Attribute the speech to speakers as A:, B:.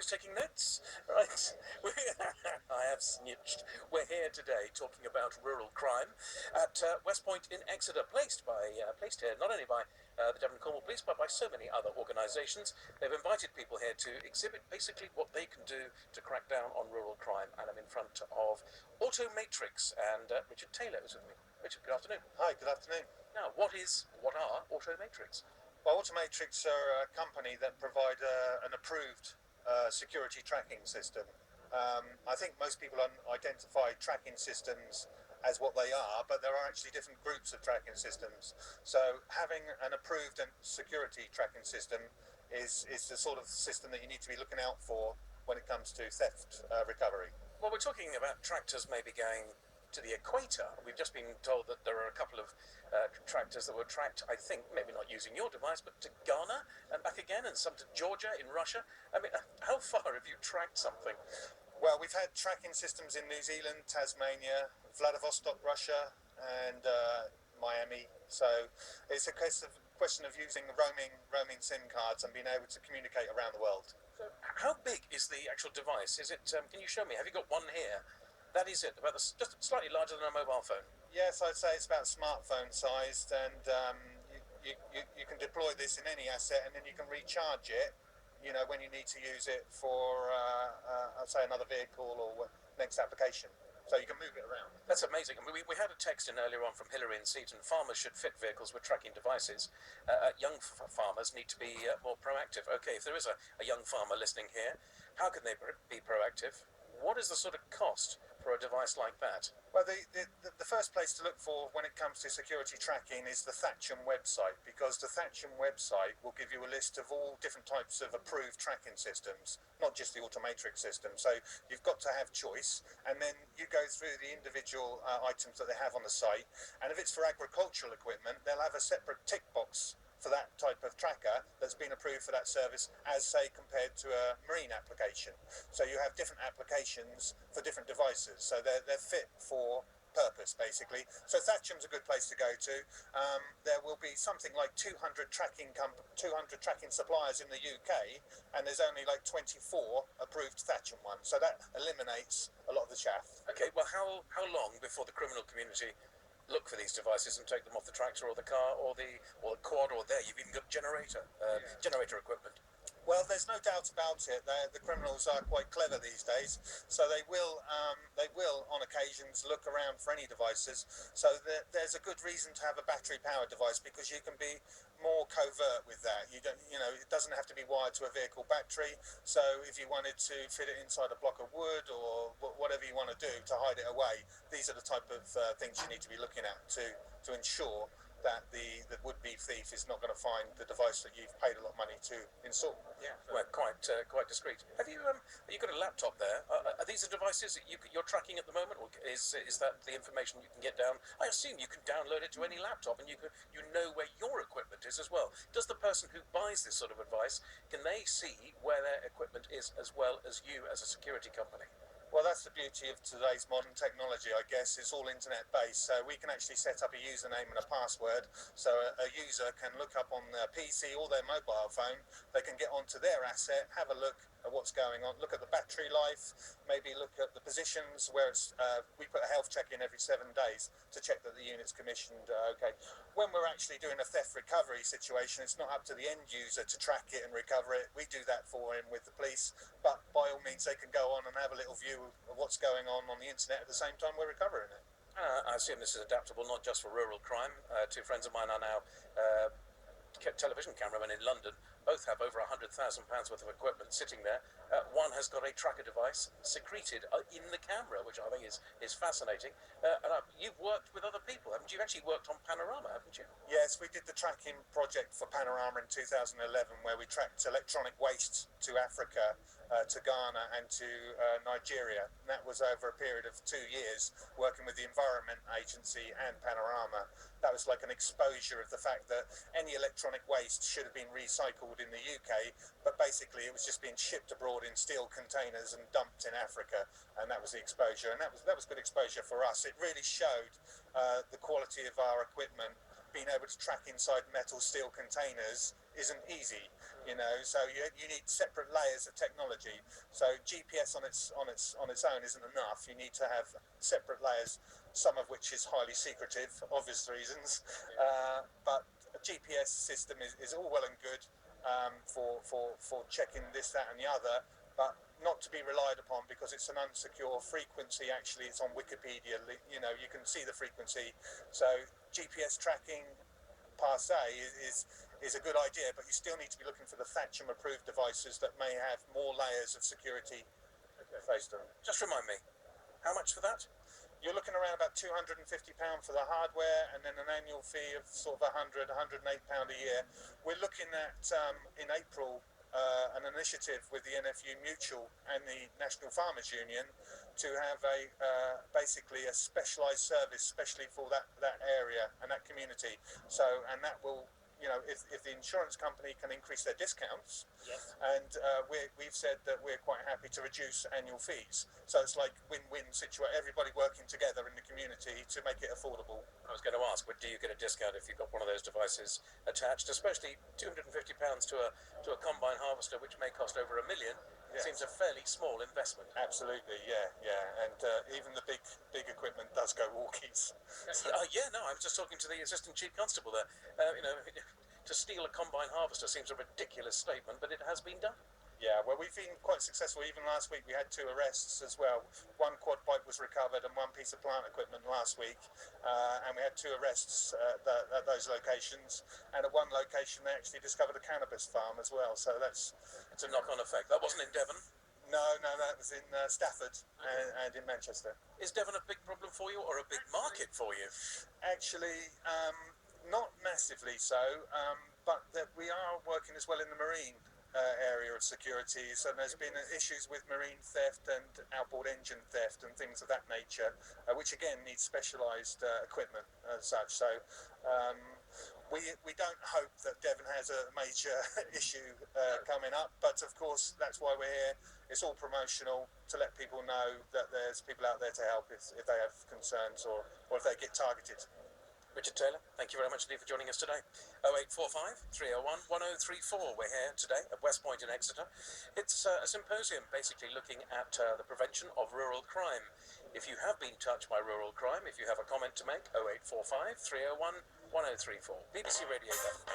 A: Who's taking notes? Right. I have snitched. We're here today talking about rural crime at West Point in Exeter, placed here not only by the Devon and Cornwall Police, but by so many other organisations. They've invited people here to exhibit basically what they can do to crack down on rural crime. And I'm in front of Automatrics, and Richard Taylor is with me. Richard, good afternoon.
B: Hi, good afternoon.
A: Now, what are Automatrics?
B: Well, Automatrics are a company that provide an approved security tracking system. I think most people identify tracking systems as what they are, but there are actually different groups of tracking systems. So having an approved and security tracking system is the sort of system that you need to be looking out for when it comes to theft recovery.
A: Well, we're talking about tractors maybe going to the equator. We've just been told that there are a couple of tractors that were tracked, I think, maybe not using your device, but to Ghana and back again, and some to Georgia in Russia. I mean, how far have you tracked something?
B: Well, we've had tracking systems in New Zealand, Tasmania, Vladivostok, Russia, and Miami. So it's a question of using roaming SIM cards and being able to communicate around the world.
A: So how big is the actual device? Is it? Can you show me? Have you got one here? That is it, about just slightly larger than a mobile phone.
B: Yes, I'd say it's about smartphone sized, and you can deploy this in any asset, and then you can recharge it, when you need to use it for, say, another vehicle or next application. So you can move it around.
A: That's amazing. We had a text in earlier on from Hillary in Seaton. Farmers should fit vehicles with tracking devices. Young farmers need to be more proactive. Okay, if there is a young farmer listening here, how can they be proactive? What is the sort of cost for a device like that?
B: Well, the first place to look for when it comes to security tracking is the Thatcham website, because the Thatcham website will give you a list of all different types of approved tracking systems, not just the Automatrix system. So you've got to have choice, and then you go through the individual items that they have on the site, and if it's for agricultural equipment, they'll have a separate tick box for that type of tracker that's been approved for that service, as say compared to a marine application. So you have different applications for different devices, so they're fit for purpose basically. So Thatcham's a good place to go to. There will be something like 200 tracking suppliers in the UK, and there's only like 24 approved Thatcham ones, so that eliminates a lot of the chaff.
A: Okay, well how long before the criminal community look for these devices and take them off the tractor or the car or the quad, or you've even got generator equipment?
B: Well, there's no doubt about it. The criminals are quite clever these days, so they will on occasions look around for any devices. So there's a good reason to have a battery-powered device, because you can be more covert with that. It doesn't have to be wired to a vehicle battery. So if you wanted to fit it inside a block of wood or whatever you want to do to hide it away, these are the type of things you need to be looking at to ensure that the would-be thief is not going to find the device that you've paid a lot of money to install.
A: Yeah, well, quite discreet. Have you got a laptop there? Are these the devices that you're tracking at the moment, or is that the information you can get down? I assume you can download it to any laptop, and you know where your equipment is as well. Does the person who buys this sort of advice, can they see where their equipment is as well as you as a security company?
B: Well, that's the beauty of today's modern technology, I guess. It's all internet-based, so we can actually set up a username and a password, so a user can look up on their PC or their mobile phone. They can get onto their asset, have a look at what's going on, look at the battery life, maybe look at the positions where it's. We put a health check in every 7 days to check that the unit's commissioned okay. When we're actually doing a theft recovery situation, it's not up to the end user to track it and recover it. We do that for him with the police, but by all means they can go on and have a little view of what's going on the internet at the same time we're recovering it.
A: I assume this is adaptable not just for rural crime. Two friends of mine are now television cameramen in London. Both have over £100,000 worth of equipment sitting there. One has got a tracker device secreted in the camera, which I think is fascinating. And you've worked with other people, haven't you? You've actually worked on Panorama, haven't you?
B: Yes, we did the tracking project for Panorama in 2011, where we tracked electronic waste to Africa, to Ghana and to Nigeria. And that was over a period of 2 years, working with the Environment Agency and Panorama. That was like an exposure of the fact that any electronic waste should have been recycled in the UK, but basically it was just being shipped abroad in steel containers and dumped in Africa, and that was the exposure, and that was good exposure for us. It really showed the quality of our equipment, being able to track inside metal steel containers isn't easy, you know. So you need separate layers of technology. So GPS on its own isn't enough. You need to have separate layers, some of which is highly secretive, obvious reasons. But a GPS system is all well and good for checking this, that, and the other, but not to be relied upon because it's an unsecure frequency. Actually, it's on Wikipedia. You know, you can see the frequency. So GPS tracking per se is a good idea, but you still need to be looking for the Thatcham approved devices that may have more layers of security faced them.
A: Just remind me, how much for that?
B: You're looking around about £250 for the hardware, and then an annual fee of sort of £100, £108 a year. We're looking at, in April, an initiative with the NFU Mutual and the National Farmers Union to have basically a specialised service, especially for that area and that community. So, and that will, you know, if the insurance company can increase their discounts,
A: yes,
B: and we've said that we're quite happy to reduce annual fees. So it's like win-win situation, everybody working together in the community to make it affordable.
A: I was going to ask, do you get a discount if you've got one of those devices attached? Especially £250 to a combine harvester, which may cost over £1 million.
B: Yes.
A: Seems a fairly small investment.
B: Absolutely, yeah, and even the big equipment does go walkies.
A: Yeah, no, I was just talking to the assistant chief constable there. You know, to steal a combine harvester seems a ridiculous statement, but it has been done.
B: Yeah, well, we've been quite successful. Even last week we had 2 arrests as well. One quad bike was recovered and one piece of plant equipment last week, and we had 2 arrests at those locations. And at one location they actually discovered a cannabis farm as well. So
A: it's a knock-on effect. That wasn't in Devon?
B: No, that was in Stafford and in Manchester.
A: Is Devon a big problem for you or a big market for you?
B: Actually, not massively so, but that we are working as well in the marine area of security. So there's been issues with marine theft and outboard engine theft and things of that nature, which again needs specialised equipment as such. So we don't hope that Devon has a major issue coming up, but of course that's why we're here. It's all promotional to let people know that there's people out there to help if they have concerns or if they get targeted.
A: Richard Taylor, thank you very much indeed for joining us today. 0845 301 1034. We're here today at West Point in Exeter. It's a symposium basically looking at the prevention of rural crime. If you have been touched by rural crime, if you have a comment to make, 0845 301 1034. BBC Radio Devon.